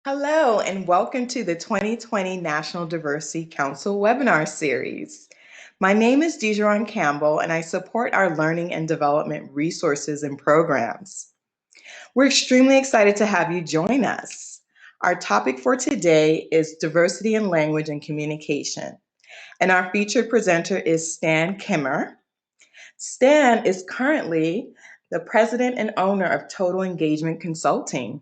Hello, and welcome to the 2020 National Diversity Council webinar series. My name is Dejaron Campbell, and I support our learning and development resources and programs. We're extremely excited to have you join us. Our topic for today is diversity in language and communication, and our featured presenter is Stan Kimmer. Stan is currently the president and owner of Total Engagement Consulting.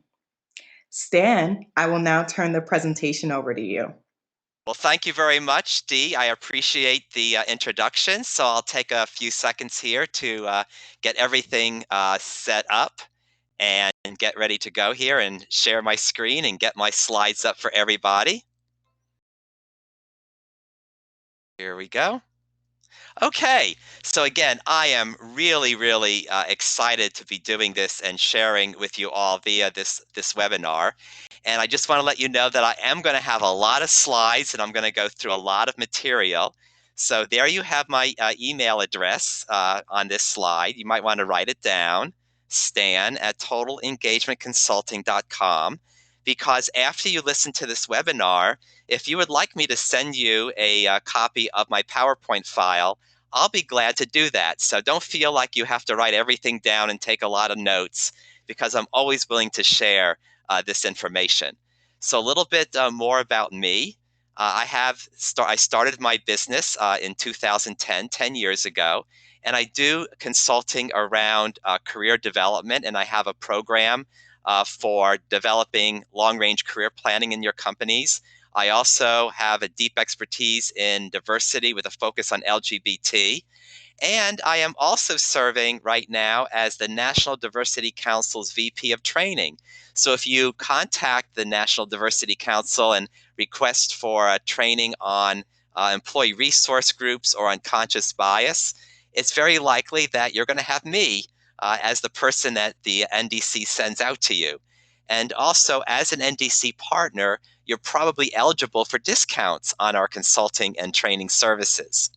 Stan, I will now turn the presentation over to you. Well, thank you very much, Dee. I appreciate the introduction. So I'll take a few seconds here to get everything set up and get ready to go here and share my screen and get my slides up for everybody. Here we go. Okay, so again, I am really excited to be doing this and sharing with you all via this webinar. And I just want to let you know that I am going to have a lot of slides and I'm going to go through a lot of material. So there you have my email address on this slide. You might want to write it down, stan@totalengagementconsulting.com, because after you listen to this webinar, if you would like me to send you a copy of my PowerPoint file, I'll be glad to do that. So don't feel like you have to write everything down and take a lot of notes, because I'm always willing to share this information. So a little bit more about me. I started my business in 2010, 10 years ago, and I do consulting around career development, and I have a program for developing long-range career planning in your companies. I also have a deep expertise in diversity with a focus on LGBT. And I am also serving right now as the National Diversity Council's VP of Training. So if you contact the National Diversity Council and request for a training on employee resource groups or unconscious bias, it's very likely that you're going to have me as the person that the NDC sends out to you. And also, as an NDC partner, you're probably eligible for discounts on our consulting and training services.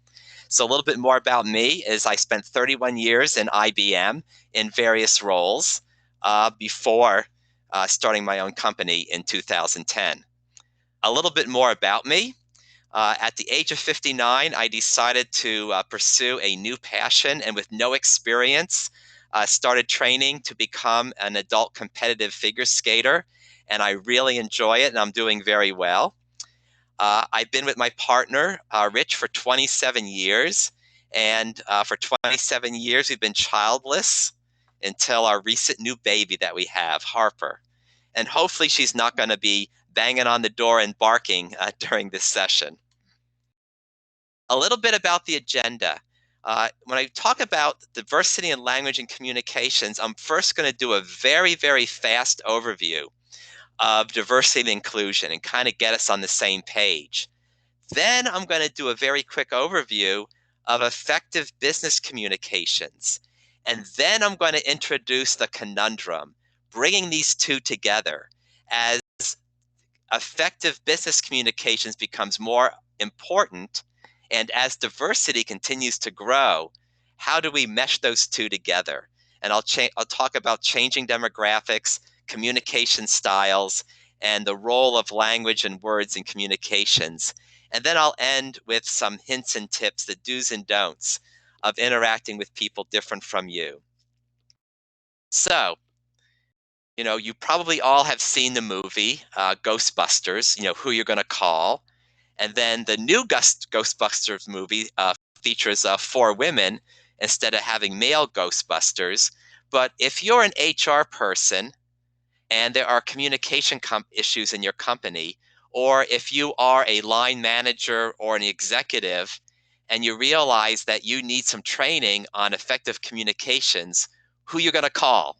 So a little bit more about me is I spent 31 years in IBM in various roles before starting my own company in 2010. A little bit more about me. At the age of 59, I decided to pursue a new passion, and with no experience, started training to become an adult competitive figure skater. And I really enjoy it, and I'm doing very well. I've been with my partner, Rich, for 27 years. And for 27 years, we've been childless until our recent new baby that we have, Harper. And hopefully, she's not going to be banging on the door and barking during this session. A little bit about the agenda. When I talk about diversity in language and communications, I'm first going to do a very fast overview of diversity and inclusion and kind of get us on the same page. Then I'm going to do a very quick overview of effective business communications. And then I'm going to introduce the conundrum, bringing these two together. As effective business communications becomes more important, and as diversity continues to grow, how do we mesh those two together? And I'll talk about changing demographics, communication styles, and the role of language and words in communications. And then I'll end with some hints and tips, the do's and don'ts of interacting with people different from you. So, you probably all have seen the movie Ghostbusters, who you're going to call. And then the new Ghostbusters movie features four women instead of having male Ghostbusters. But if you're an HR person and there are communication issues in your company, or if you are a line manager or an executive and you realize that you need some training on effective communications, who you're going to call?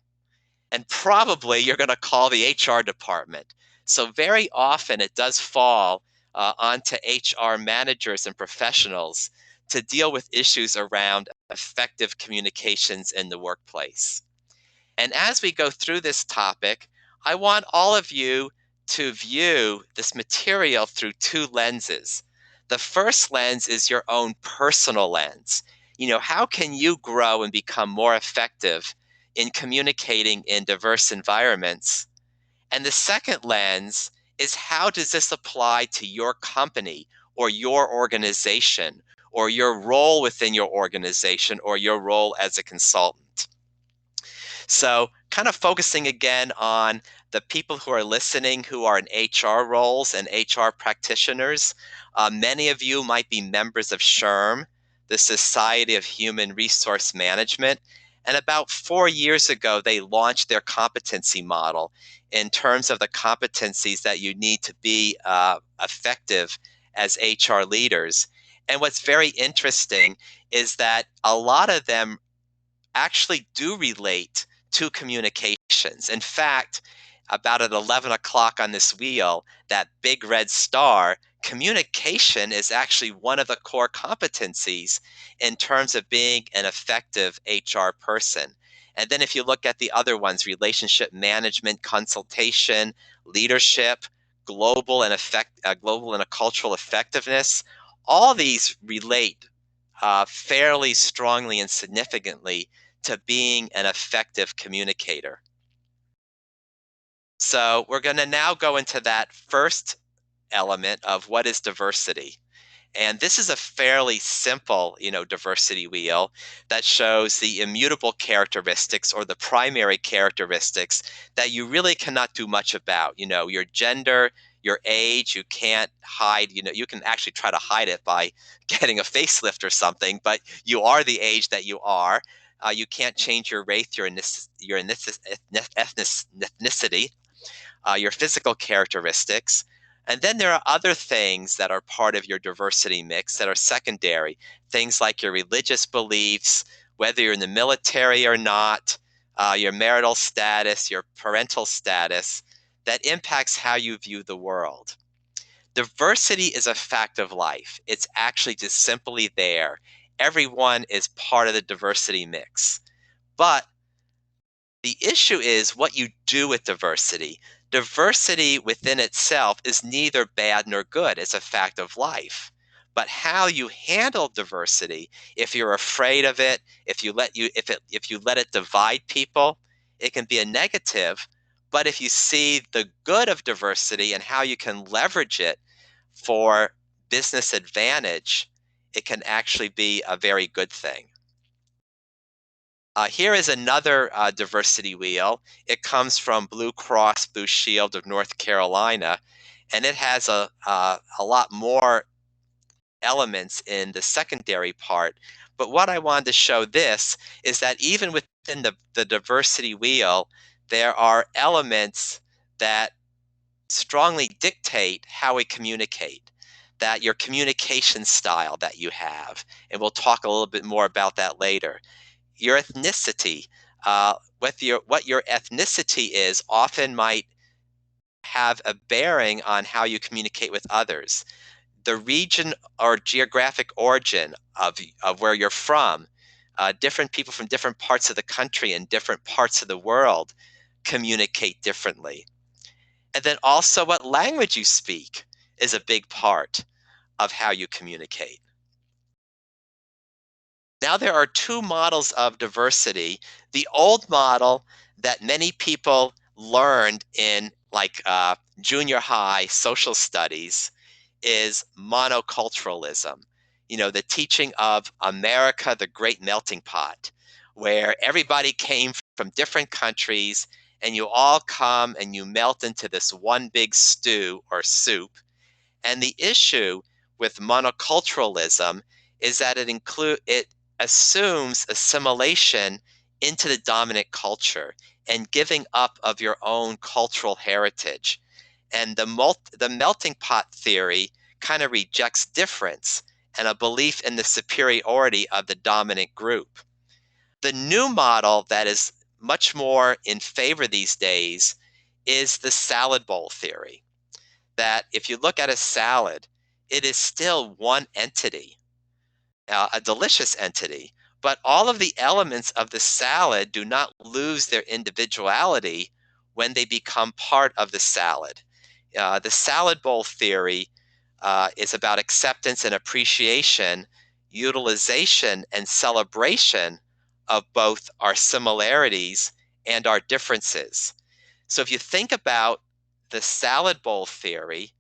And probably you're going to call the HR department. So very often it does fall onto HR managers and professionals to deal with issues around effective communications in the workplace. And as we go through this topic, I want all of you to view this material through two lenses. The first lens is your own personal lens. How can you grow and become more effective in communicating in diverse environments? And the second lens is how does this apply to your company or your organization or your role within your organization or your role as a consultant? So, kind of focusing again on the people who are listening who are in HR roles and HR practitioners. Many of you might be members of SHRM, the Society of Human Resource Management. And about 4 years ago, they launched their competency model in terms of the competencies that you need to be effective as HR leaders. And what's very interesting is that a lot of them actually do relate to communications. In fact, about at 11 o'clock on this wheel, that big red star, communication is actually one of the core competencies in terms of being an effective HR person. And then if you look at the other ones, relationship management, consultation, leadership, global and a cultural effectiveness, all these relate fairly strongly and significantly to being an effective communicator. So we're going to now go into that first element of what is diversity. And this is a fairly simple, diversity wheel that shows the immutable characteristics or the primary characteristics that you really cannot do much about. Your gender, your age, you can't hide, you can actually try to hide it by getting a facelift or something, but you are the age that you are. You can't change your race, ethnicity, your physical characteristics. And then there are other things that are part of your diversity mix that are secondary. Things like your religious beliefs, whether you're in the military or not, your marital status, your parental status, that impacts how you view the world. Diversity is a fact of life. It's actually just simply there. Everyone is part of the diversity mix. But the issue is what you do with diversity. Diversity within itself is neither bad nor good. It's a fact of life. But how you handle diversity, if you're afraid of it, if you let it divide people, it can be a negative. But if you see the good of diversity and how you can leverage it for business advantage, it can actually be a very good thing. Here is another diversity wheel. It comes from Blue Cross Blue Shield of North Carolina, and it has a lot more elements in the secondary part. But what I wanted to show this is that even within the diversity wheel, there are elements that strongly dictate how we communicate, that your communication style that you have. And we'll talk a little bit more about that later. Your ethnicity, what your ethnicity is, often might have a bearing on how you communicate with others. The region or geographic origin of where you're from, different people from different parts of the country and different parts of the world communicate differently. And then also what language you speak is a big part of how you communicate. Now there are two models of diversity. The old model that many people learned in junior high social studies is monoculturalism. The teaching of America, the great melting pot, where everybody came from different countries and you all come and you melt into this one big stew or soup. And the issue with monoculturalism is that it assumes assimilation into the dominant culture and giving up of your own cultural heritage. And the melting pot theory kind of rejects difference and a belief in the superiority of the dominant group. The new model that is much more in favor these days is the salad bowl theory, that if you look at a salad, it is still one entity, a delicious entity, but all of the elements of the salad do not lose their individuality when they become part of the salad. The salad bowl theory is about acceptance and appreciation, utilization and celebration of both our similarities and our differences. So if you think about the salad bowl theory,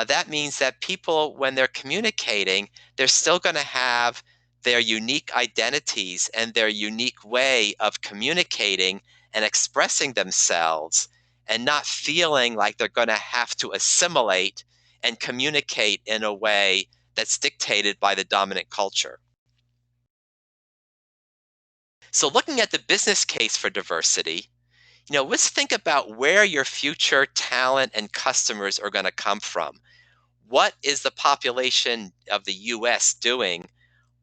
that means that people, when they're communicating, they're still going to have their unique identities and their unique way of communicating and expressing themselves, and not feeling like they're going to have to assimilate and communicate in a way that's dictated by the dominant culture. So, looking at the business case for diversity, let's think about where your future talent and customers are going to come from. What is the population of the US doing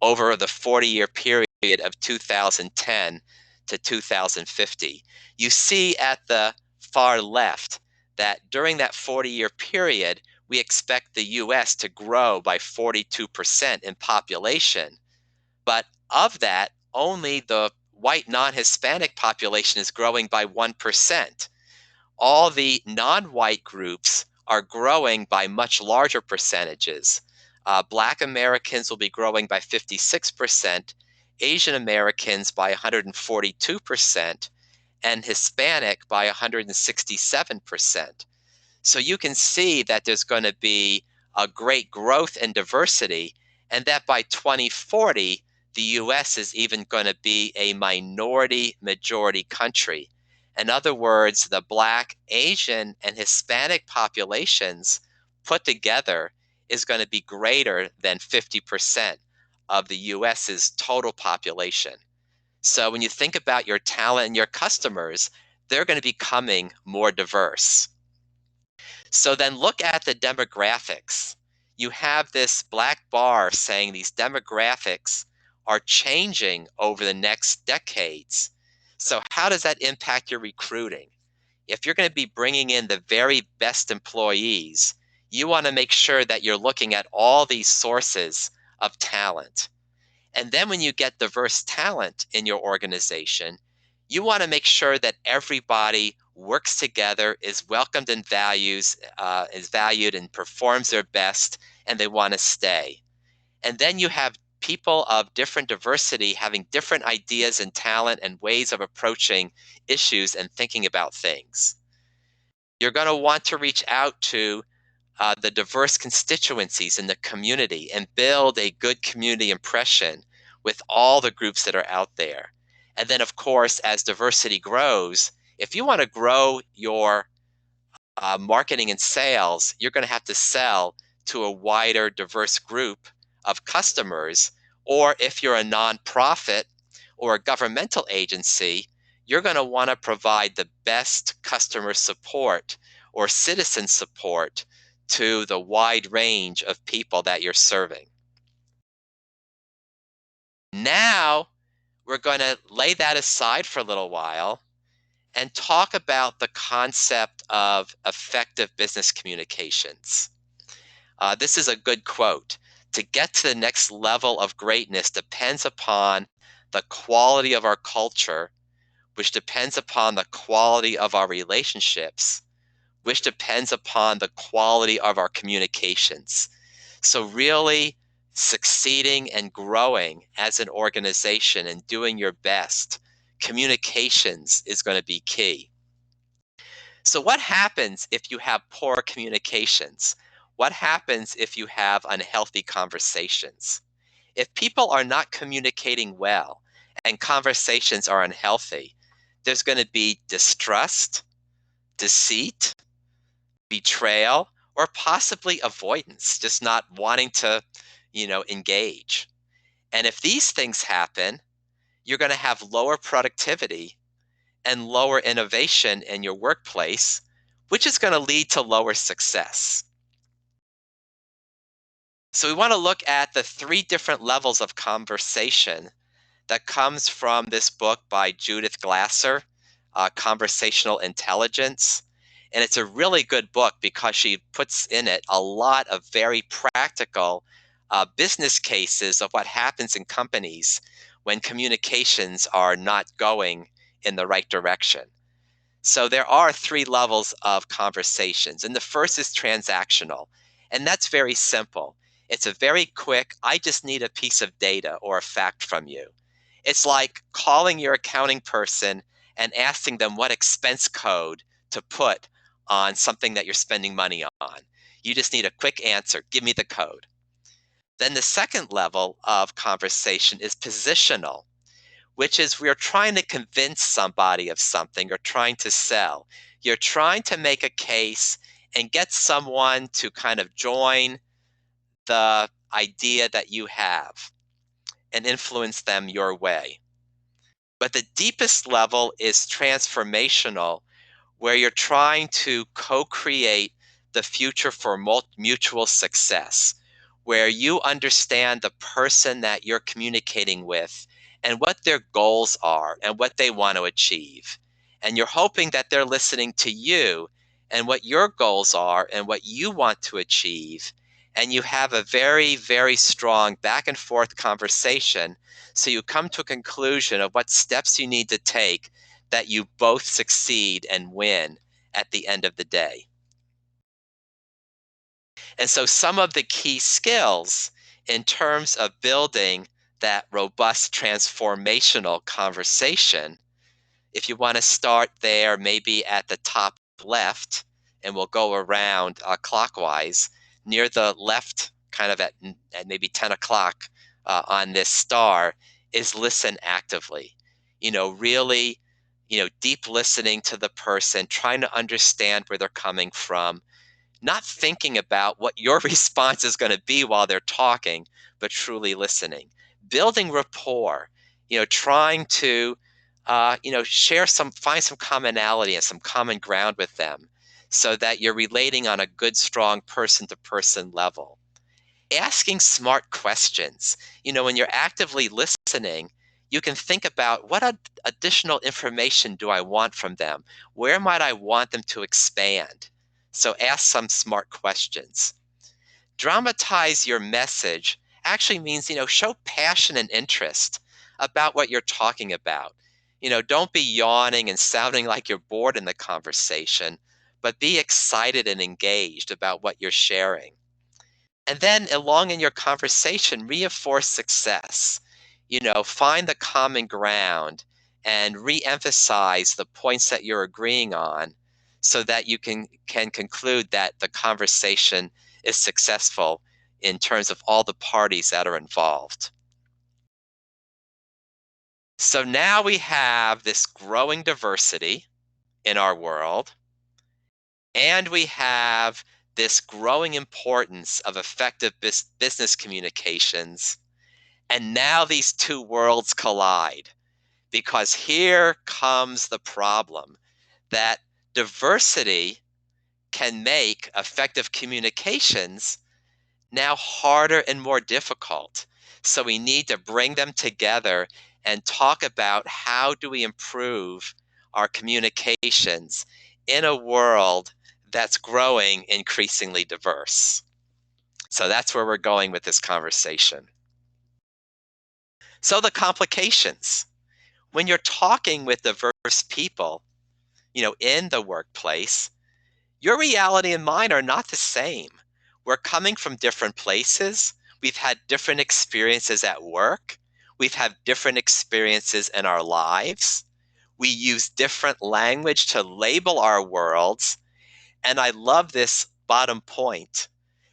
over the 40-year period of 2010 to 2050? You see at the far left that during that 40-year period, we expect the US to grow by 42% in population. But of that, only the white non Hispanic population is growing by 1%. All the non-white groups are growing by much larger percentages. Black Americans will be growing by 56%, Asian Americans by 142%, and Hispanic by 167%. So you can see that there's going to be a great growth in diversity, and that by 2040, the US is even going to be a minority majority country. In other words, the Black, Asian, and Hispanic populations put together is going to be greater than 50% of the US's total population. So when you think about your talent and your customers, they're going to be becoming more diverse. So then look at the demographics. You have this black bar saying these demographics are changing over the next decades. So how does that impact your recruiting? If you're going to be bringing in the very best employees, you want to make sure that you're looking at all these sources of talent. And then when you get diverse talent in your organization, you want to make sure that everybody works together, is welcomed and is valued and performs their best, and they want to stay. And then you have people of different diversity having different ideas and talent and ways of approaching issues and thinking about things. You're going to want to reach out to the diverse constituencies in the community and build a good community impression with all the groups that are out there. And then, of course, as diversity grows, if you want to grow your marketing and sales, you're going to have to sell to a wider, diverse group of customers. Or if you're a nonprofit or a governmental agency, you're going to want to provide the best customer support or citizen support to the wide range of people that you're serving. Now, we're going to lay that aside for a little while and talk about the concept of effective business communications. This is a good quote. To get to the next level of greatness depends upon the quality of our culture, which depends upon the quality of our relationships, which depends upon the quality of our communications. So really succeeding and growing as an organization and doing your best, communications is going to be key. So what happens if you have poor communications? What happens if you have unhealthy conversations? If people are not communicating well and conversations are unhealthy, there's going to be distrust, deceit, betrayal, or possibly avoidance, just not wanting to, engage. And if these things happen, you're going to have lower productivity and lower innovation in your workplace, which is going to lead to lower success. So we want to look at the 3 different levels of conversation that comes from this book by Judith Glaser, Conversational Intelligence. And it's a really good book because she puts in it a lot of very practical business cases of what happens in companies when communications are not going in the right direction. So there are 3 levels of conversations. And the first is transactional. And that's very simple. It's a very quick, I just need a piece of data or a fact from you. It's like calling your accounting person and asking them what expense code to put on something that you're spending money on. You just need a quick answer. Give me the code. Then the second level of conversation is positional, which is we're trying to convince somebody of something or trying to sell. You're trying to make a case and get someone to kind of join the idea that you have and influence them your way. But the deepest level is transformational, where you're trying to co create the future for mutual success, where you understand the person that you're communicating with and what their goals are and what they want to achieve. And you're hoping that they're listening to you and what your goals are and what you want to achieve. And you have a very, very strong back and forth conversation. So you come to a conclusion of what steps you need to take that you both succeed and win at the end of the day. And so some of the key skills in terms of building that robust transformational conversation, if you want to start there, maybe at the top left, and we'll go around clockwise, near the left, kind of at maybe 10 o'clock on this star, is listen actively. Really, deep listening to the person, trying to understand where they're coming from, not thinking about what your response is going to be while they're talking, but truly listening. Building rapport, trying to, find some commonality and some common ground with them so that you're relating on a good, strong person to person level. Asking smart questions. When you're actively listening, you can think about what additional information do I want from them? Where might I want them to expand? So ask some smart questions. Dramatize your message actually means, show passion and interest about what you're talking about. Don't be yawning and sounding like you're bored in the conversation, but be excited and engaged about what you're sharing. And then along in your conversation, reinforce success. Find the common ground and re-emphasize the points that you're agreeing on so that you can conclude that the conversation is successful in terms of all the parties that are involved. So now we have this growing diversity in our world, and we have this growing importance of effective business communications. And now these two worlds collide because here comes the problem that diversity can make effective communications now harder and more difficult. So we need to bring them together and talk about how do we improve our communications in a world that's growing increasingly diverse. So that's where we're going with this conversation. So the complications. When you're talking with diverse people, in the workplace, your reality and mine are not the same. We're coming from different places. We've had different experiences at work. We've had different experiences in our lives. We use different language to label our worlds. And I love this bottom point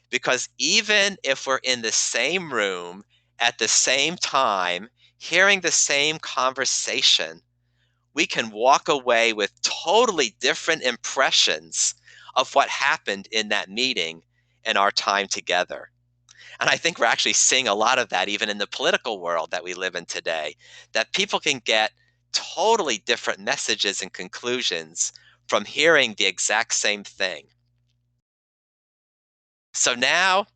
because even if we're in the same room at the same time, hearing the same conversation, we can walk away with totally different impressions of what happened in that meeting and our time together. And I think we're actually seeing a lot of that even in the political world that we live in today, that people can get totally different messages and conclusions from hearing the exact same thing. So now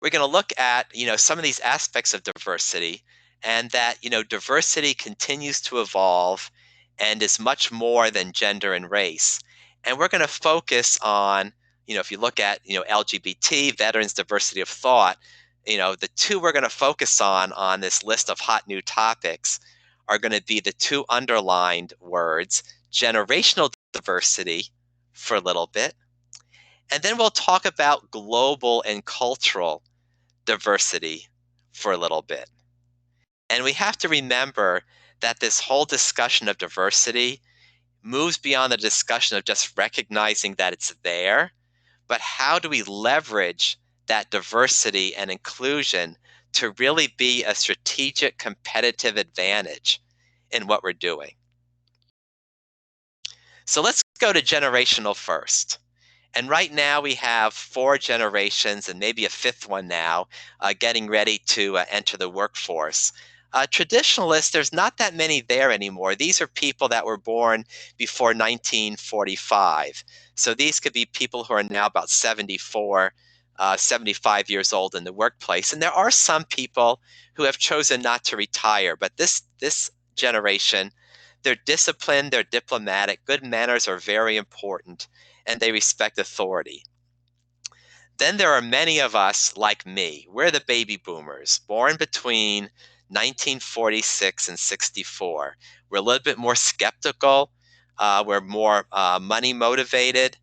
we're going to look at, some of these aspects of diversity, and that, diversity continues to evolve and is much more than gender and race. And we're going to focus on, if you look at, LGBT, veterans, diversity of thought, the two we're going to focus on this list of hot new topics are going to be the two underlined words, generational diversity for a little bit. And then we'll talk about global and cultural diversity for a little bit. And we have to remember that this whole discussion of diversity moves beyond the discussion of just recognizing that it's there, but how do we leverage that diversity and inclusion to really be a strategic competitive advantage in what we're doing? So let's go to generational first. And right now we have four generations and maybe a fifth one now getting ready to enter the workforce. Traditionalists, there's not that many there anymore. These are people that were born before 1945. So these could be people who are now about 74, 75 years old in the workplace. And there are some people who have chosen not to retire, but this generation, they're disciplined, they're diplomatic, good manners are very important, and they respect authority. Then there are many of us like me. We're the baby boomers, born between 1946 and 64. We're a little bit more skeptical. We're more money motivated.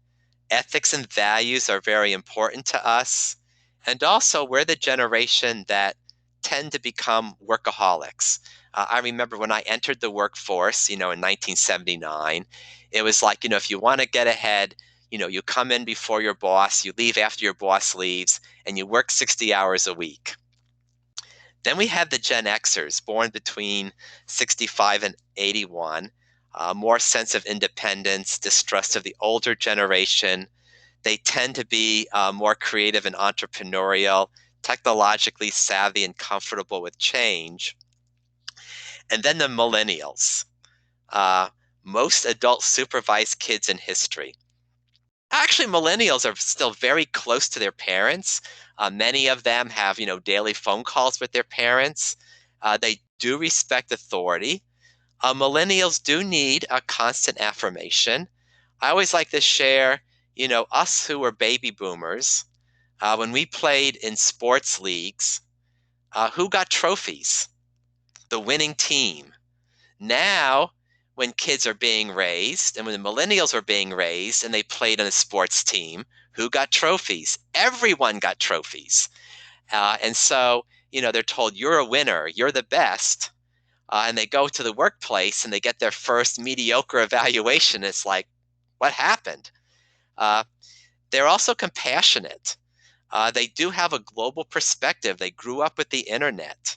Ethics and values are very important to us. And also, we're the generation that tend to become workaholics. I remember when I entered the workforce, in 1979, it was like, if you want to get ahead, you come in before your boss, you leave after your boss leaves, and you work 60 hours a week. Then we have the Gen Xers, born between 65 and 81, more sense of independence, distrust of the older generation. They tend to be more creative and entrepreneurial, technologically savvy, and comfortable with change. And then the millennials, uh, most adult supervised kids in history. Actually, millennials are still very close to their parents. Many of them have, daily phone calls with their parents. They do respect authority. Millennials do need a constant affirmation. I always like to share, us who were baby boomers, when we played in sports leagues, who got trophies? The winning team. Now, when kids are being raised and when the millennials are being raised and they played on a sports team, who got trophies? Everyone got trophies. And so, they're told, you're a winner, you're the best. And they go to the workplace and they get their first mediocre evaluation. It's like, what happened? Uh, they're also compassionate. They do have a global perspective. They grew up with the internet.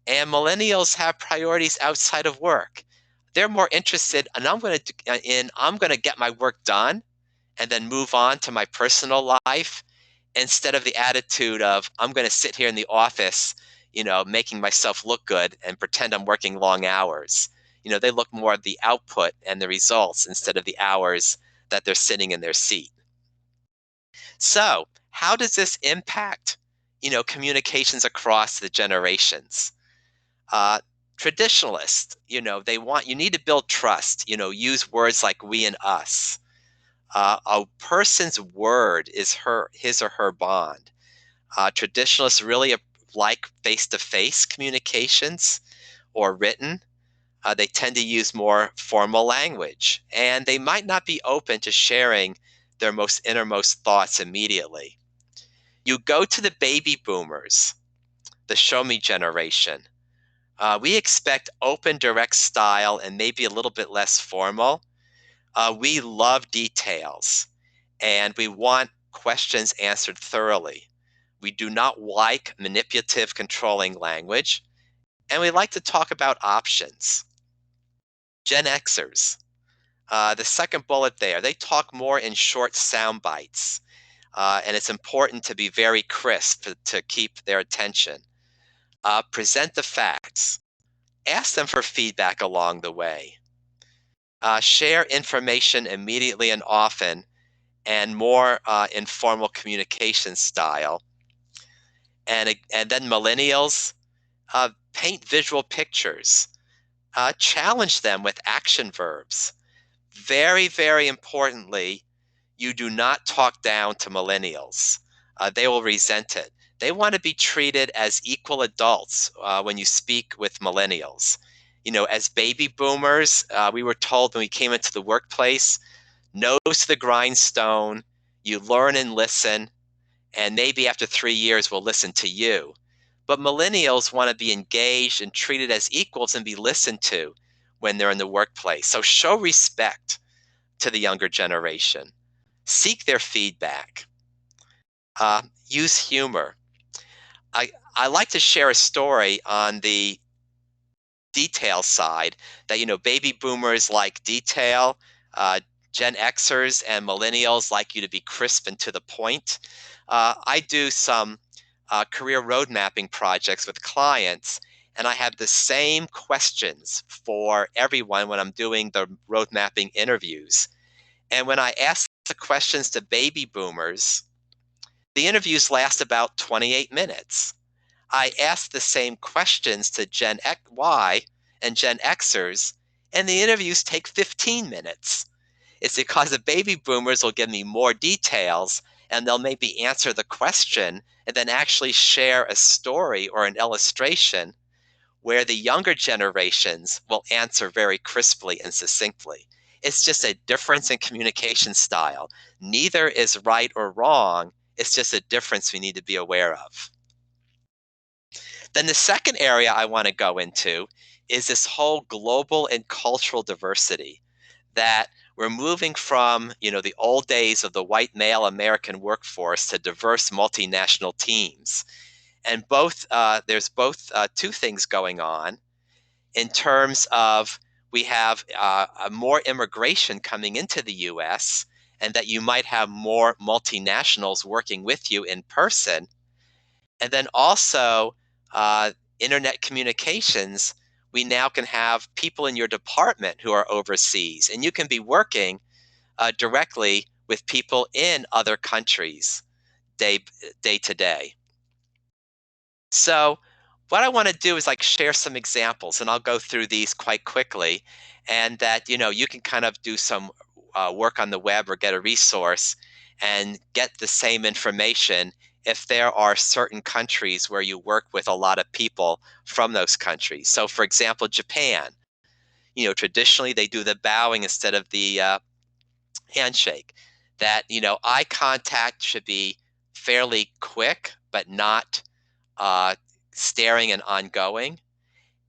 And millennials have priorities outside of work. They're more interested, and I'm going to get my work done and then move on to my personal life instead of the attitude of I'm going to sit here in the office, making myself look good and pretend I'm working long hours. They look more at the output and the results instead of the hours that they're sitting in their seat. So, how does this impact, communications across the generations? Uh, Traditionalists, you need to build trust, use words like we and us. A person's word is his or her bond. Traditionalists really like face-to-face communications or written. They tend to use more formal language, and they might not be open to sharing their most innermost thoughts immediately. You go to the baby boomers, the show me generation. We expect open, direct style and maybe a little bit less formal. We love details and we want questions answered thoroughly. We do not like manipulative, controlling language, and we like to talk about options. Gen Xers, the second bullet there, they talk more in short sound bites, and it's important to be very crisp to keep their attention. Present the facts. Ask them for feedback along the way. Share information immediately and often, and more informal communication style. And then millennials, paint visual pictures. Challenge them with action verbs. Very, very importantly, you do not talk down to millennials. They will resent it. They want to be treated as equal adults when you speak with millennials. As baby boomers, we were told when we came into the workplace, nose to the grindstone, you learn and listen, and maybe after 3 years we'll listen to you. But millennials want to be engaged and treated as equals and be listened to. when they're in the workplace. So show respect to the younger generation. Seek their feedback. Use humor. I like to share a story on the detail side that, baby boomers like detail, uh, Gen Xers and millennials like you to be crisp and to the point. I do some career road mapping projects with clients, and I have the same questions for everyone when I'm doing the road mapping interviews. And when I ask the questions to baby boomers, the interviews last about 28 minutes. I ask the same questions to Gen Y and Gen Xers, and the interviews take 15 minutes. It's because the baby boomers will give me more details and they'll maybe answer the question and then actually share a story or an illustration where the younger generations will answer very crisply and succinctly. It's just a difference in communication style. Neither is right or wrong. It's just a difference we need to be aware of. Then the second area I want to go into is this whole global and cultural diversity that we're moving from, the old days of the white male American workforce to diverse multinational teams. And there's both two things going on in terms of we have more immigration coming into the US, and that you might have more multinationals working with you in person. And then also, uh, internet communications, we now can have people in your department who are overseas, and you can be working directly with people in other countries day, day to day. So, what I want to do is like share some examples, and I'll go through these quite quickly, and that you can kind of do some work on the web or get a resource and get the same information if there are certain countries where you work with a lot of people from those countries. So, for example, Japan, traditionally they do the bowing instead of the handshake. That eye contact should be fairly quick, but not uh, staring and ongoing.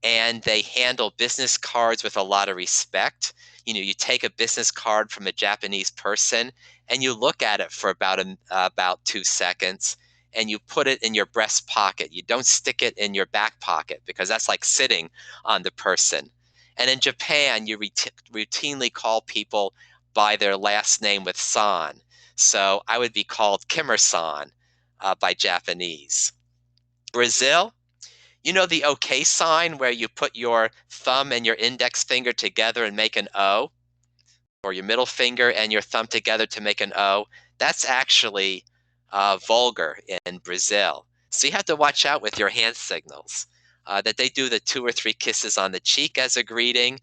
And they handle business cards with a lot of respect. You take a business card from a Japanese person and you look at it for about 2 seconds, and you put it in your breast pocket. You don't stick it in your back pocket because that's like sitting on the person. And in Japan, you routinely call people by their last name with san. So I would be called Kimmer-san by Japanese. Brazil, the OK sign where you put your thumb and your index finger together and make an O, or your middle finger and your thumb together to make an O? That's actually vulgar in Brazil. So you have to watch out with your hand signals, that they do the 2 or 3 kisses on the cheek as a greeting,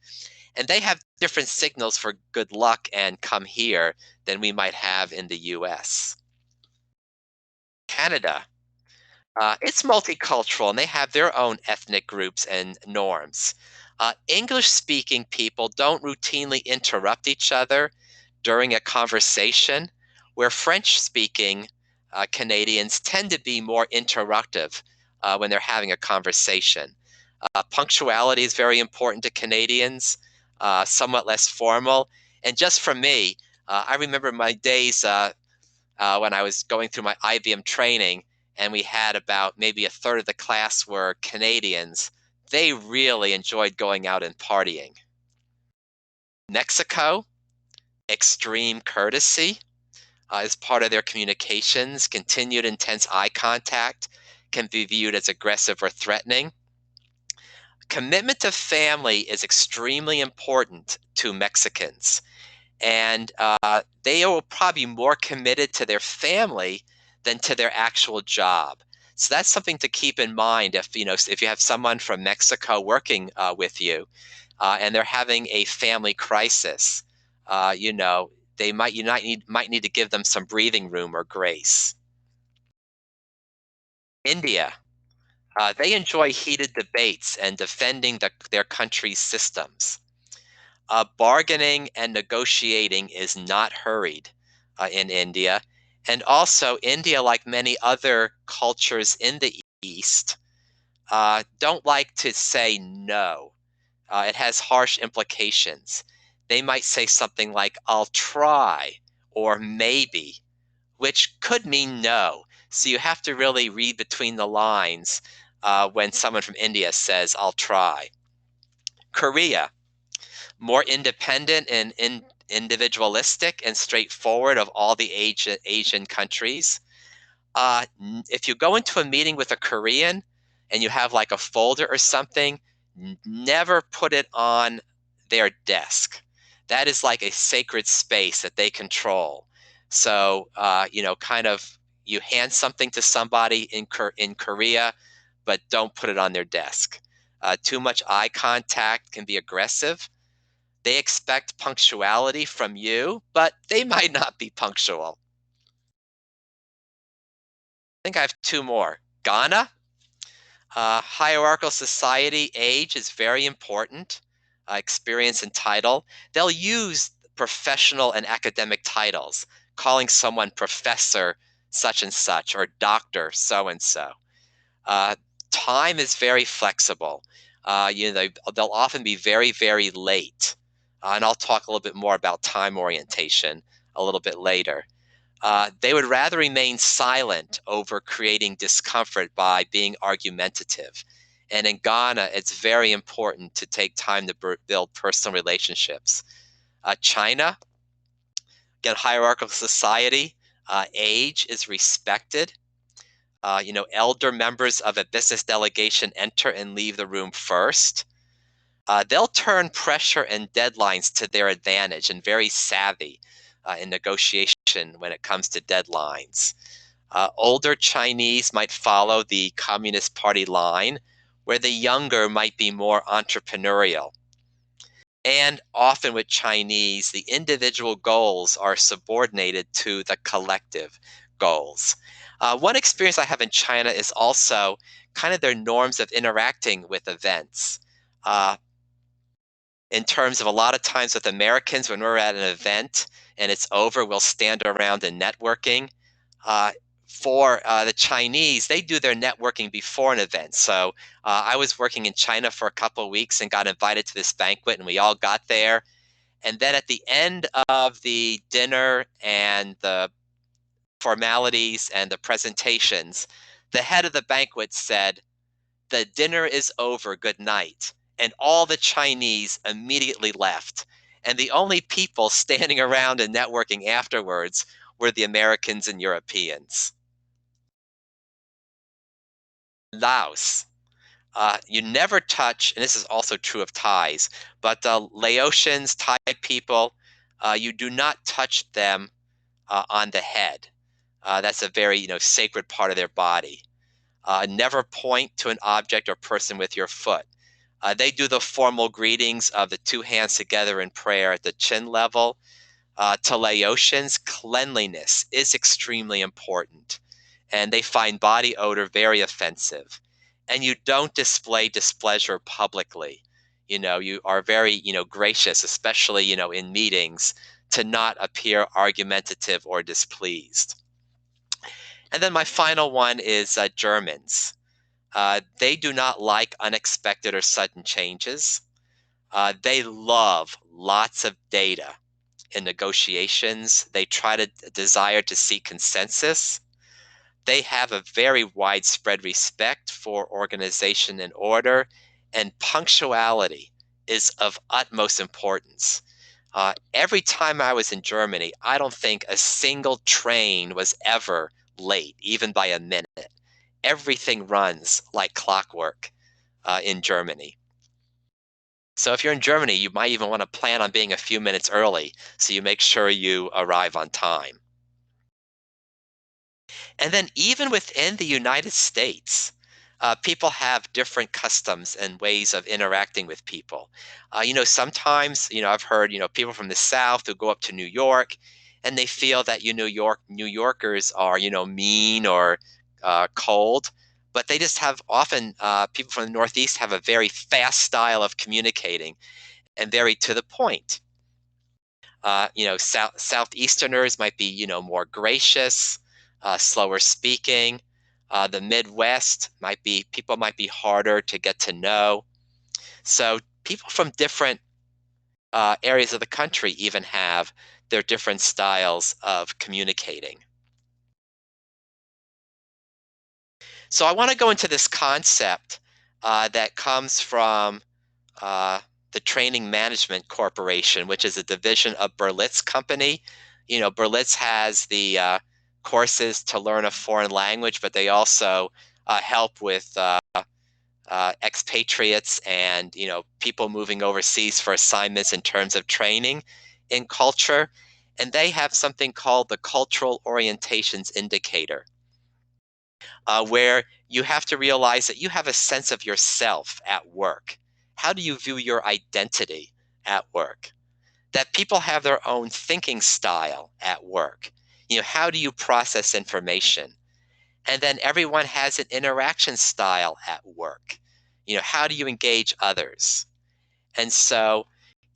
and they have different signals for good luck and come here than we might have in the US. Canada, it's multicultural and they have their own ethnic groups and norms. English speaking people don't routinely interrupt each other during a conversation, where French speaking Canadians tend to be more interruptive when they're having a conversation. Punctuality is very important to Canadians, somewhat less formal. And just for me, I remember my days when I was going through my IBM training, and we had about maybe a third of the class were Canadians. They really enjoyed going out and partying. Mexico, extreme courtesy is part of their communications. Continued intense eye contact can be viewed as aggressive or threatening. Commitment to family is extremely important to Mexicans, and they are probably more committed to their family than to their actual job. So that's something to keep in mind if you have someone from Mexico working with you, and they're having a family crisis. They might need to give them some breathing room or grace. India, they enjoy heated debates and defending their country's systems. Bargaining and negotiating is not hurried in India. And also, India, like many other cultures in the East, don't like to say no. It has harsh implications. They might say something like, I'll try, or maybe, which could mean no. So you have to really read between the lines when someone from India says, I'll try. Korea, more independent and individualistic and straightforward of all the Asian countries. If you go into a meeting with a Korean and you have like a folder or something, never put it on their desk. That is like a sacred space that they control. So, kind of you hand something to somebody in Korea, but don't put it on their desk. Too much eye contact can be aggressive. They expect punctuality from you, but they might not be punctual. I think I have two more. Ghana, hierarchical society, age is very important, experience and title. They'll use professional and academic titles, calling someone professor such and such or doctor so and so. Time is very flexible. They'll often be very, very late. And I'll talk a little bit more about time orientation a little bit later. They would rather remain silent over creating discomfort by being argumentative. And in Ghana, it's very important to take time to build personal relationships. China, again, hierarchical society, age is respected. Elder members of a business delegation enter and leave the room first. They'll turn pressure and deadlines to their advantage and very savvy in negotiation when it comes to deadlines. Older Chinese might follow the Communist Party line, where the younger might be more entrepreneurial. And often with Chinese, the individual goals are subordinated to the collective goals. One experience I have in China is also kind of their norms of interacting with events. In terms of a lot of times with Americans, when we're at an event and it's over, we'll stand around and networking. Uh, for the Chinese, they do their networking before an event. So I was working in China for a couple of weeks and got invited to this banquet, and we all got there. And then at the end of the dinner and the formalities and the presentations, the head of the banquet said, "The dinner is over, good night." And all the Chinese immediately left. And the only people standing around and networking afterwards were the Americans and Europeans. Laos. You never touch, and this is also true of Thais, but Laotians, Thai people, you do not touch them on the head. That's a very sacred part of their body. Never point to an object or person with your foot. They do the formal greetings of the two hands together in prayer at the chin level. To Laotians, cleanliness is extremely important, and they find body odor very offensive. And you don't display displeasure publicly. You are very, gracious, especially, in meetings, to not appear argumentative or displeased. And then my final one is Germans. They do not like unexpected or sudden changes. They love lots of data in negotiations. They try to desire to seek consensus. They have a very widespread respect for organization and order, and punctuality is of utmost importance. Every time I was in Germany, I don't think a single train was ever late, even by a minute. Everything runs like clockwork in Germany. So if you're in Germany, you might even want to plan on being a few minutes early so you make sure you arrive on time. And then even within the United States, people have different customs and ways of interacting with people. Sometimes, I've heard, people from the South who go up to New York and they feel that, New Yorkers are, mean or cold, but they just have often, people from the Northeast have a very fast style of communicating and very to the point. Southeasterners might be, more gracious, slower speaking. The Midwest people might be harder to get to know. So people from different areas of the country even have their different styles of communicating. So I want to go into this concept that comes from uh, the Training Management Corporation, which is a division of Berlitz Company. You know, Berlitz has the courses to learn a foreign language, but they also help with expatriates and people moving overseas for assignments in terms of training in culture. And they have something called the Cultural Orientations Indicator, where you have to realize that you have a sense of yourself at work. How do you view your identity at work? That people have their own thinking style at work. How do you process information? And then everyone has an interaction style at work. How do you engage others? And so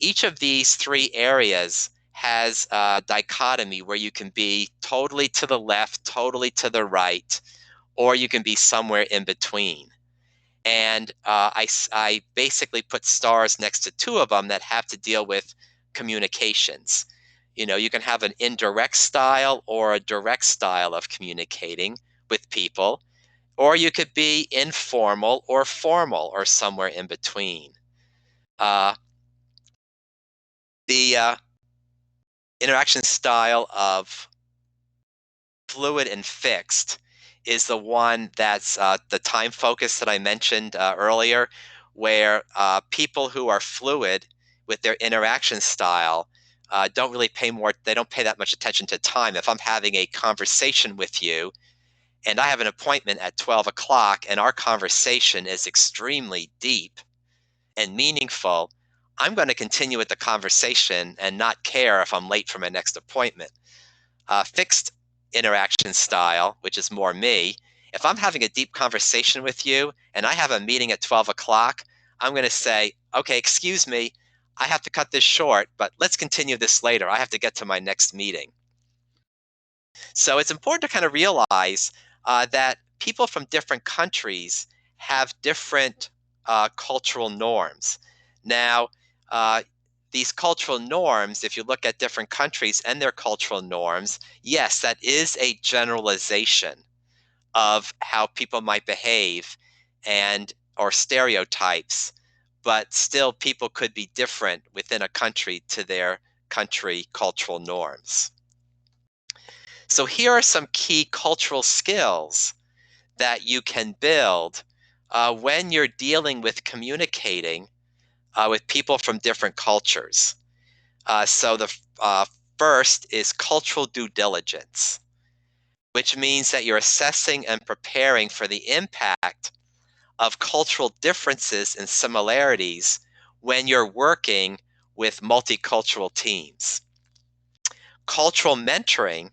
each of these three areas has a dichotomy where you can be totally to the left, totally to the right, or you can be somewhere in between. And I basically put stars next to two of them that have to deal with communications. You can have an indirect style or a direct style of communicating with people, or you could be informal or formal or somewhere in between. The interaction style of fluid and fixed is the one that's the time focus that I mentioned earlier, where people who are fluid with their interaction style they don't pay that much attention to time. If I'm having a conversation with you and I have an appointment at 12 o'clock and our conversation is extremely deep and meaningful, I'm going to continue with the conversation and not care if I'm late for my next appointment. Fixed interaction style, which is more me, if I'm having a deep conversation with you and I have a meeting at 12 o'clock, I'm going to say, okay, excuse me, I have to cut this short, but let's continue this later. I have to get to my next meeting. So it's important to kind of realize that people from different countries have different cultural norms. Now, these cultural norms, if you look at different countries and their cultural norms, yes, that is a generalization of how people might behave and or stereotypes, but still people could be different within a country to their country cultural norms. So here are some key cultural skills that you can build when you're dealing with communicating with people from different cultures. So the first is cultural due diligence, which means that you're assessing and preparing for the impact of cultural differences and similarities when you're working with multicultural teams. Cultural mentoring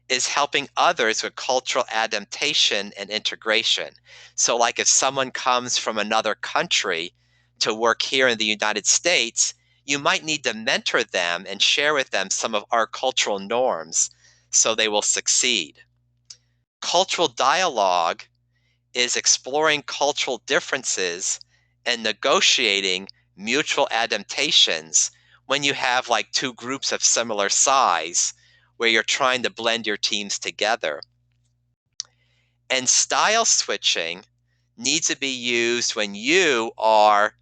is helping others with cultural adaptation and integration. So, like if someone comes from another country to work here in the United States, you might need to mentor them and share with them some of our cultural norms so they will succeed. Cultural dialogue is exploring cultural differences and negotiating mutual adaptations when you have like two groups of similar size where you're trying to blend your teams together. And style switching needs to be used when you are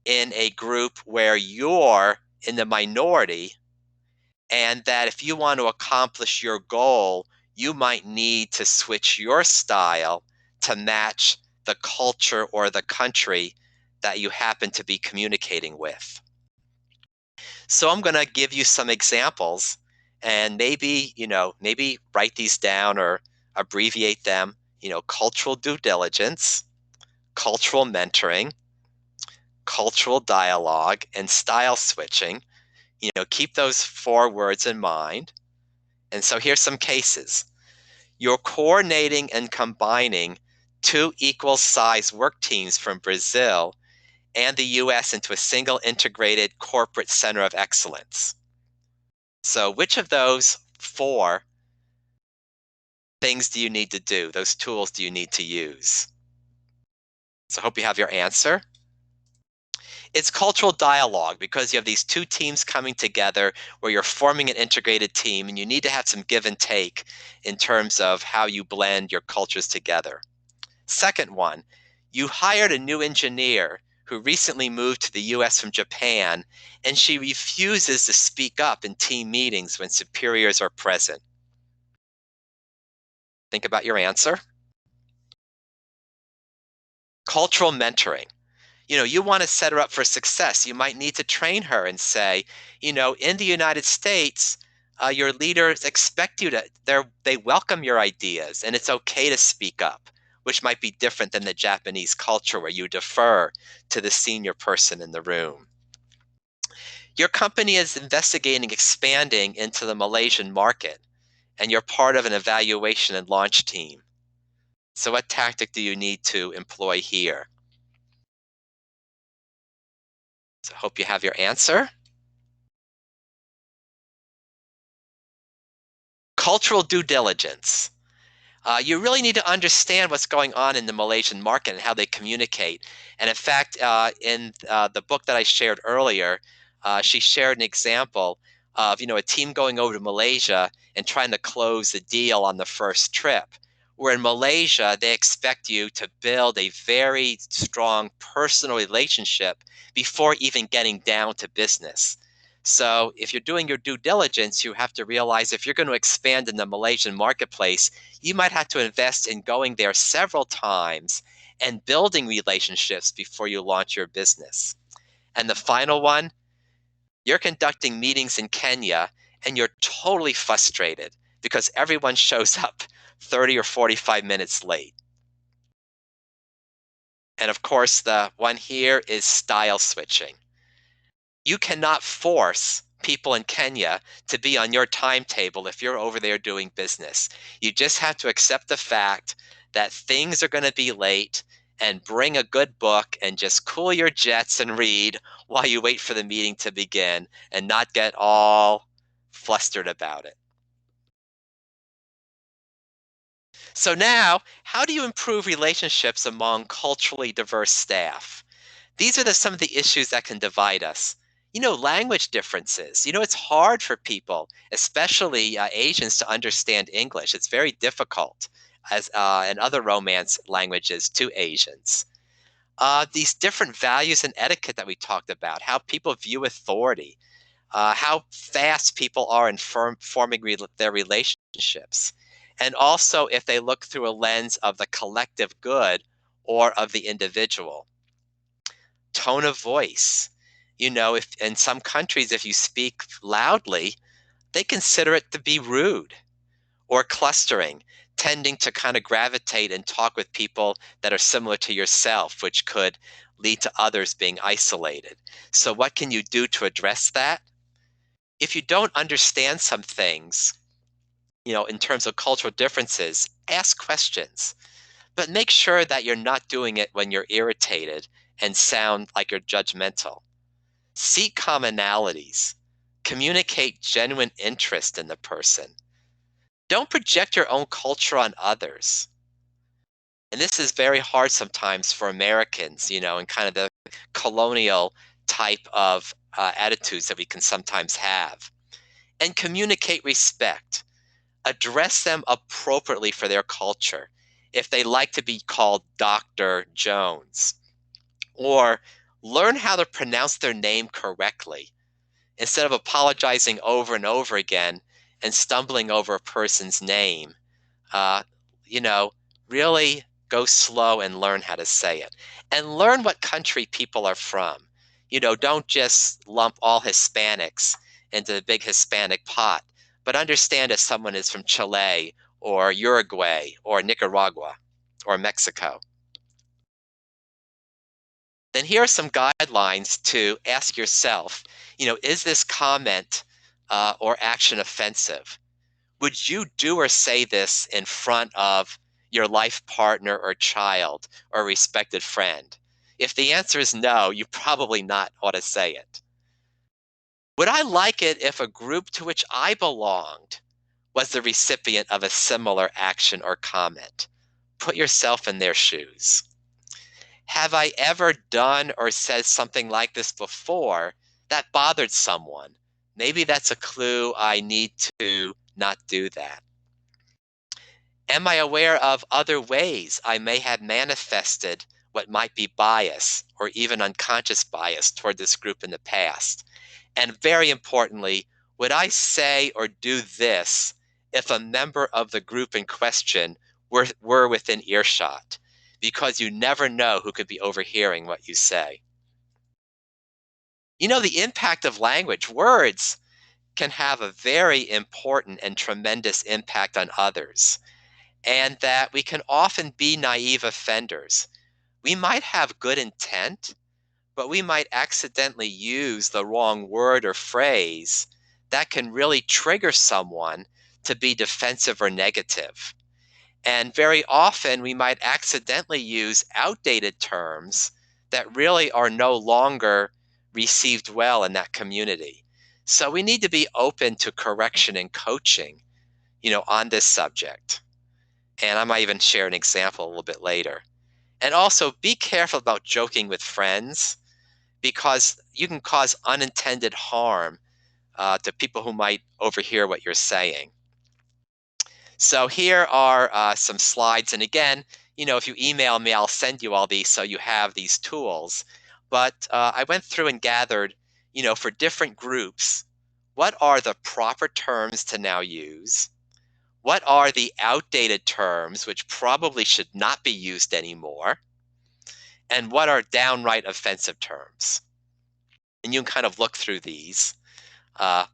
in a group where you're in the minority, and that if you want to accomplish your goal, you might need to switch your style to match the culture or the country that you happen to be communicating with. So I'm going to give you some examples and maybe write these down or abbreviate them, cultural due diligence, cultural mentoring, cultural dialogue, and style switching. Keep those 4 words in mind. And so here's some cases. You're coordinating and combining 2 equal size work teams from Brazil and the US into a single integrated corporate center of excellence. So which of those 4 things do you need to do? Those tools do you need to use? So I hope you have your answer. It's cultural dialogue because you have these two teams coming together where you're forming an integrated team and you need to have some give and take in terms of how you blend your cultures together. Second one, you hired a new engineer who recently moved to the US from Japan, and she refuses to speak up in team meetings when superiors are present. Think about your answer. Cultural mentoring. You want to set her up for success. You might need to train her and say, in the United States, your leaders expect you to, they welcome your ideas and it's okay to speak up, which might be different than the Japanese culture where you defer to the senior person in the room. Your company is investigating expanding into the Malaysian market, and you're part of an evaluation and launch team. So, what tactic do you need to employ here? So, I hope you have your answer. Cultural due diligence. You really need to understand what's going on in the Malaysian market and how they communicate. And in fact, in the book that I shared earlier, she shared an example of a team going over to Malaysia and trying to close the deal on the first trip. Where in Malaysia, they expect you to build a very strong personal relationship before even getting down to business. So if you're doing your due diligence, you have to realize if you're going to expand in the Malaysian marketplace, you might have to invest in going there several times and building relationships before you launch your business. And the final one, you're conducting meetings in Kenya and you're totally frustrated because everyone shows up 30 or 45 minutes late. And of course, the one here is style switching. You cannot force people in Kenya to be on your timetable if you're over there doing business. You just have to accept the fact that things are going to be late and bring a good book and just cool your jets and read while you wait for the meeting to begin and not get all flustered about it. So now, how do you improve relationships among culturally diverse staff? These are some of the issues that can divide us. Language differences. It's hard for people, especially Asians, to understand English. It's very difficult, as and other Romance languages to Asians. These different values and etiquette that we talked about, how people view authority, how fast people are in forming their relationships, and also if they look through a lens of the collective good or of the individual. Tone of voice. If in some countries, if you speak loudly, they consider it to be rude. Or clustering, tending to kind of gravitate and talk with people that are similar to yourself, which could lead to others being isolated. So, what can you do to address that? If you don't understand some things, in terms of cultural differences, ask questions, but make sure that you're not doing it when you're irritated and sound like you're judgmental. Seek commonalities. Communicate genuine interest in the person. Don't project your own culture on others. And this is very hard sometimes for Americans, and kind of the colonial type of attitudes that we can sometimes have. And communicate respect. Address them appropriately for their culture. If they like to be called Dr. Jones, or learn how to pronounce their name correctly instead of apologizing over and over again and stumbling over a person's name. Uh, you know, really go slow and learn how to say it. And learn what country people are from. Don't just lump all Hispanics into the big Hispanic pot, but understand if someone is from Chile or Uruguay or Nicaragua or Mexico. Then here are some guidelines to ask yourself, is this comment or action offensive? Would you do or say this in front of your life partner or child or respected friend? If the answer is no, you probably not ought to say it. Would I like it if a group to which I belonged was the recipient of a similar action or comment? Put yourself in their shoes. Have I ever done or said something like this before that bothered someone? Maybe that's a clue I need to not do that. Am I aware of other ways I may have manifested what might be bias or even unconscious bias toward this group in the past? And very importantly, would I say or do this if a member of the group in question were within earshot? Because you never know who could be overhearing what you say. You know, the impact of language, words can have a very important and tremendous impact on others, and that we can often be naive offenders. We might have good intent, but we might accidentally use the wrong word or phrase that can really trigger someone to be defensive or negative. And very often we might accidentally use outdated terms that really are no longer received well in that community. So we need to be open to correction and coaching, on this subject. And I might even share an example a little bit later. And also be careful about joking with friends because you can cause unintended harm to people who might overhear what you're saying. So here are some slides. And again, if you email me, I'll send you all these so you have these tools. But I went through and gathered, for different groups, what are the proper terms to now use? What are the outdated terms which probably should not be used anymore? And what are downright offensive terms? And you can kind of look through these. Uh,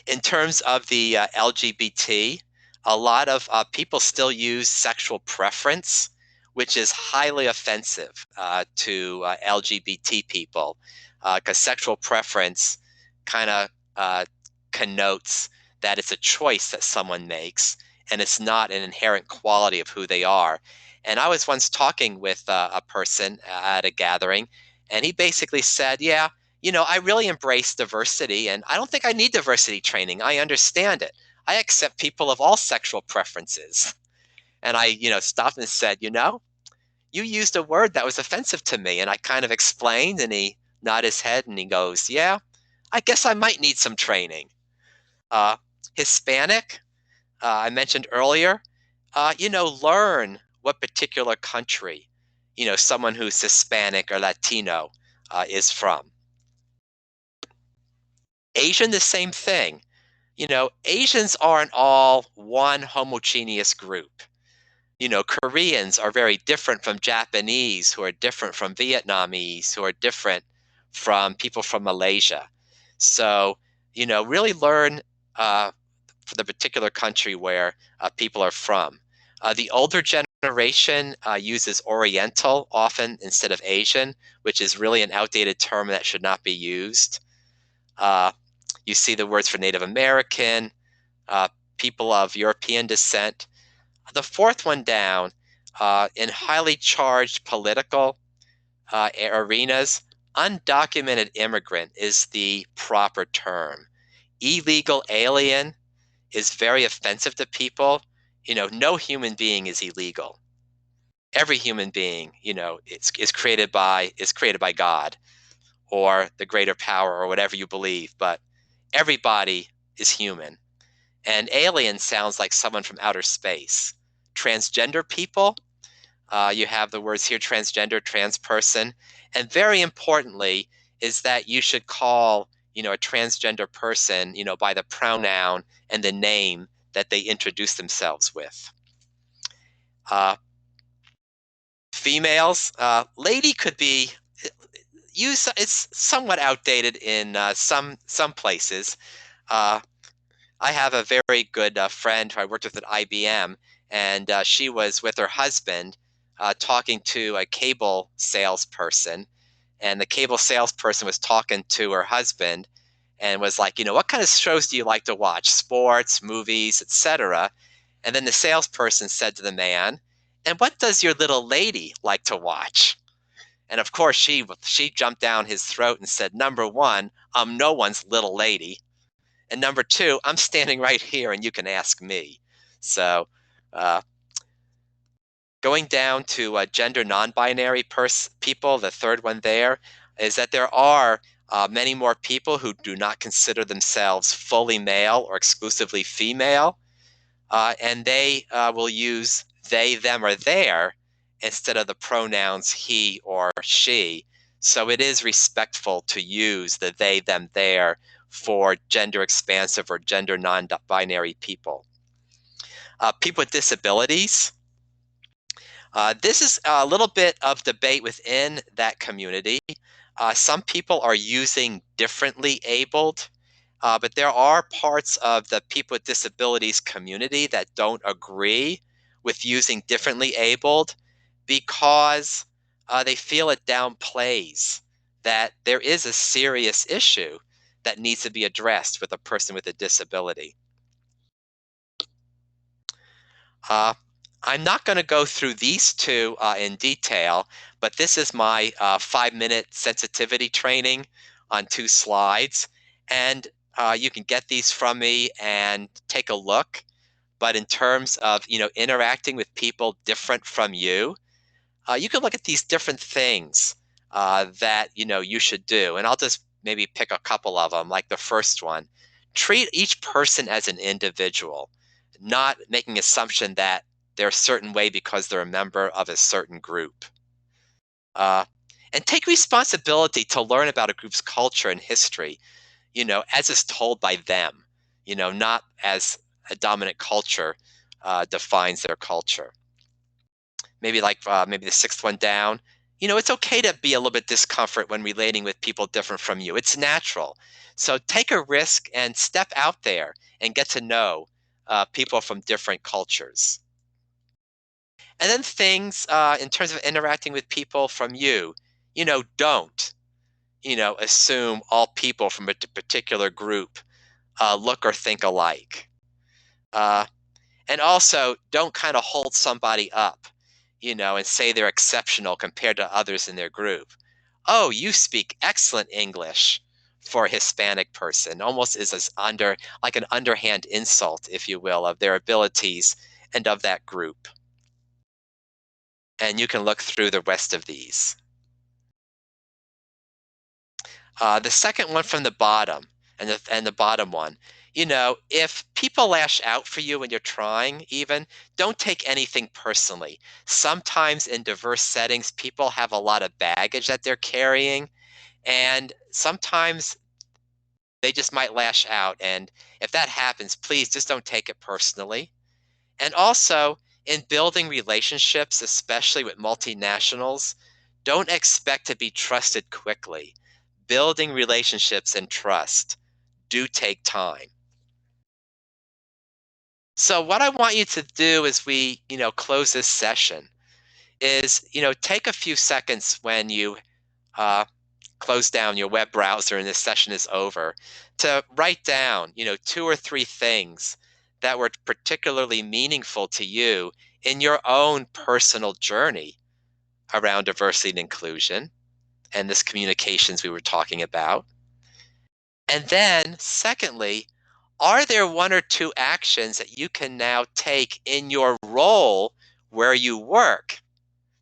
in terms of the LGBT, a lot of people still use sexual preference, which is highly offensive to LGBT people, because sexual preference kind of connotes that it's a choice that someone makes, and it's not an inherent quality of who they are. And I was once talking with a person at a gathering, and he basically said, "Yeah, I really embrace diversity, and I don't think I need diversity training. I understand it. I accept people of all sexual preferences." And I, stopped and said, you used a word that was offensive to me. And I kind of explained, and he nodded his head and he goes, "Yeah, I guess I might need some training." Uh, Hispanic, I mentioned earlier, learn what particular country, someone who's Hispanic or Latino is from. Asian, the same thing. Asians aren't all one homogeneous group. Koreans are very different from Japanese, who are different from Vietnamese, who are different from people from Malaysia. So, really learn for the particular country where people are from. The older generation uses Oriental often instead of Asian, which is really an outdated term that should not be used. Uh, you see the words for Native American, uh, people of European descent. The fourth one down, in highly charged political arenas, undocumented immigrant is the proper term. Illegal alien is very offensive to people. No human being is illegal. Every human being, is created by God or the greater power or whatever you believe, but everybody is human. And alien sounds like someone from outer space. Transgender people, you have the words here: transgender, trans person. And very importantly, is that you should call, a transgender person, by the pronoun and the name that they introduce themselves with. Uh, Females, lady could be used. It's somewhat outdated in some places. Uh, I have a very good friend who I worked with at IBM, and she was with her husband talking to a cable salesperson. And the cable salesperson was talking to her husband and was like, "What kind of shows do you like to watch? Sports, movies, etc." And then the salesperson said to the man, "And what does your little lady like to watch?" And of course, she jumped down his throat and said, "Number one, I'm no one's little lady. And number two, I'm standing right here and you can ask me." So, uh, Going down to gender non-binary people, the third one there, is that there are many more people who do not consider themselves fully male or exclusively female, and they will use they, them, or their instead of the pronouns he or she. So it is respectful to use the they, them, their for gender expansive or gender non-binary people. People with disabilities. This is a little bit of debate within that community. Some people are using differently abled, but there are parts of the people with disabilities community that don't agree with using differently abled because they feel it downplays that there is a serious issue that needs to be addressed with a person with a disability. Uh, I'm not going to go through these two in detail, but this is my 5-minute sensitivity training on 2 slides. And you can get these from me and take a look. But in terms of interacting with people different from you, you can look at these different things that you should do. And I'll just maybe pick a couple of them. Like the first one, treat each person as an individual, not making assumption that they're a certain way because they're a member of a certain group. Uh, and take responsibility to learn about a group's culture and history, as is told by them, not as a dominant culture defines their culture. Maybe maybe the 6th one down. It's okay to be a little bit discomfort when relating with people different from you. It's natural. So take a risk and step out there and get to know people from different cultures. And then things in terms of interacting with people from you, don't, assume all people from a particular group look or think alike. And also, don't kind of hold somebody up, and say they're exceptional compared to others in their group. Oh, you speak excellent English for a Hispanic person, almost is as like an underhand insult, if you will, of their abilities and of that group. And you can look through the rest of these. The second one from the bottom, and the bottom one, if people lash out for you when you're trying, even don't take anything personally. Sometimes in diverse settings, people have a lot of baggage that they're carrying, and sometimes they just might lash out. And if that happens, please just don't take it personally. And also, in building relationships, especially with multinationals, don't expect to be trusted quickly. Building relationships and trust do take time. So what I want you to do as we, close this session is, take a few seconds when you uh, close down your web browser and this session is over to write down, 2 or 3 things that were particularly meaningful to you in your own personal journey around diversity and inclusion and this communications we were talking about. And then, secondly, are there 1 or 2 actions that you can now take in your role where you work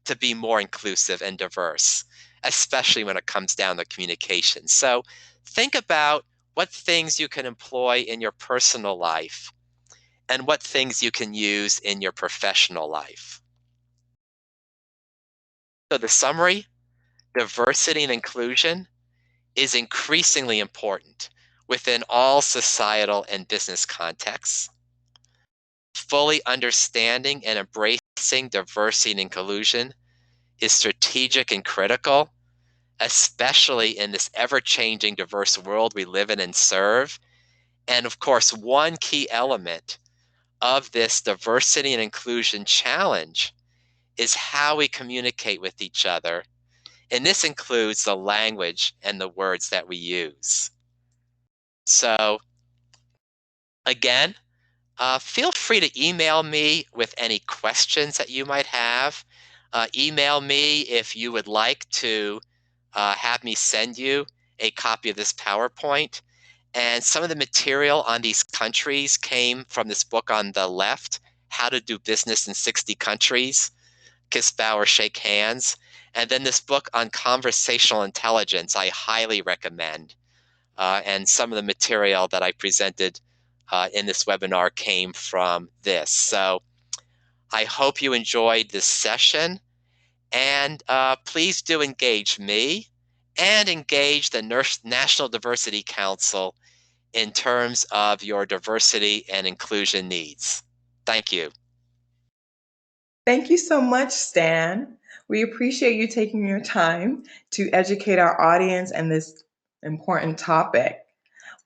to be more inclusive and diverse, especially when it comes down to communication? So think about what things you can employ in your personal life and what things you can use in your professional life. So the summary, diversity and inclusion is increasingly important within all societal and business contexts. Fully understanding and embracing diversity and inclusion is strategic and critical, especially in this ever-changing diverse world we live in and serve. And of course, one key element of this diversity and inclusion challenge is how we communicate with each other. And this includes the language and the words that we use. So again, feel free to email me with any questions that you might have. Email me if you would like to have me send you a copy of this PowerPoint. And some of the material on these countries came from this book on the left, How to Do Business in 60 Countries. kiss, bow, or shake hands. And then this book on conversational intelligence, I highly recommend. And some of the material that I presented in this webinar came from this. So I hope you enjoyed this session. And please do engage me and engage the National Diversity Council in terms of your diversity and inclusion needs. Thank you. Thank you so much, Stan. We appreciate you taking your time to educate our audience on this important topic.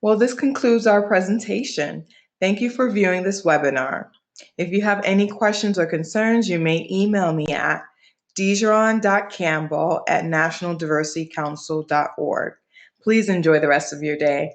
Well, this concludes our presentation. Thank you for viewing this webinar. If you have any questions or concerns, you may email me at dijeron.campbell@nationaldiversitycouncil.org. Please enjoy the rest of your day.